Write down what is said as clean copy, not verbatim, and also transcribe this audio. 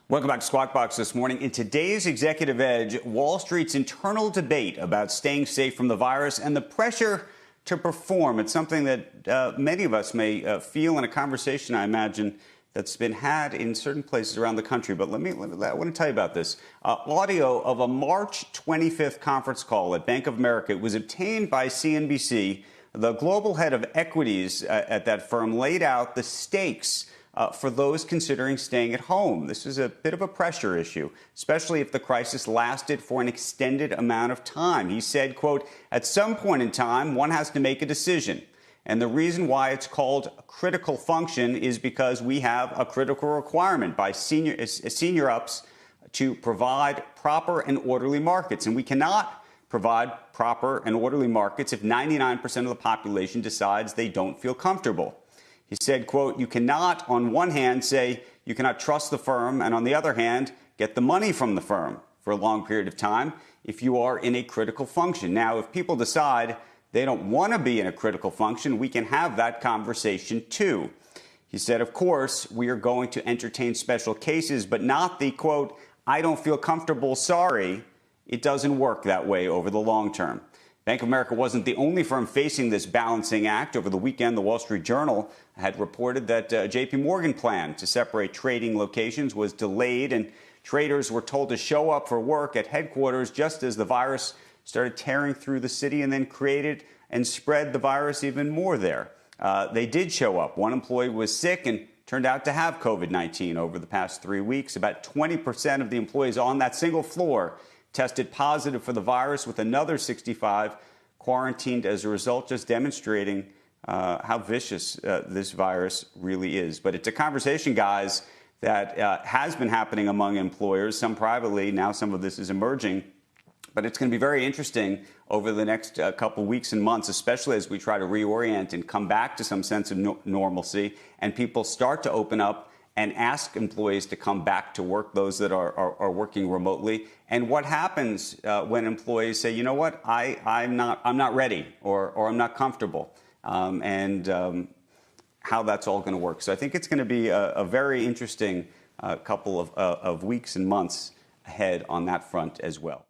Welcome back to Squawk Box this morning. In today's Executive Edge, Wall Street's internal debate about staying safe from the virus and the pressure to perform. It's something that many of us may feel in a conversation, I imagine, that's been had in certain places around the country. But I want to tell you about this. Audio of a March 25th conference call at Bank of America. It was obtained by CNBC. The global head of equities at that firm laid out the stakes for those considering staying at home. This is a bit of a pressure issue, especially if the crisis lasted for an extended amount of time. He said, quote, "At some point in time, one has to make a decision. And the reason why it's called a critical function is because we have a critical requirement by senior ups to provide proper and orderly markets. And we cannot provide proper and orderly markets if 99% of the population decides they don't feel comfortable." He said, quote, "You cannot, on one hand, say you cannot trust the firm, and on the other hand, get the money from the firm for a long period of time if you are in a critical function." Now, if people decide they don't want to be in a critical function, we can have that conversation too. He said, of course, we are going to entertain special cases, but not the, quote, "I don't feel comfortable, sorry." It doesn't work that way over the long term. Bank of America wasn't the only firm facing this balancing act. Over the weekend, the Wall Street Journal had reported that JP Morgan plan to separate trading locations was delayed, and traders were told to show up for work at headquarters just as the virus started tearing through the city and then created and spread the virus even more there. They did show up. One employee was sick and turned out to have COVID-19 over the past 3 weeks. About 20% of the employees on that single floor tested positive for the virus, with another 65 quarantined as a result, just demonstrating how vicious this virus really is. But it's a conversation, guys, that has been happening among employers, some privately. Now some of this is emerging. But it's going to be very interesting over the next couple weeks and months, especially as we try to reorient and come back to some sense of normalcy and people start to open up and ask employees to come back to work, those that are working remotely. And what happens when employees say, you know what, I'm not ready or I'm not comfortable, and how that's all going to work. So I think it's going to be a very interesting couple of weeks and months ahead on that front as well.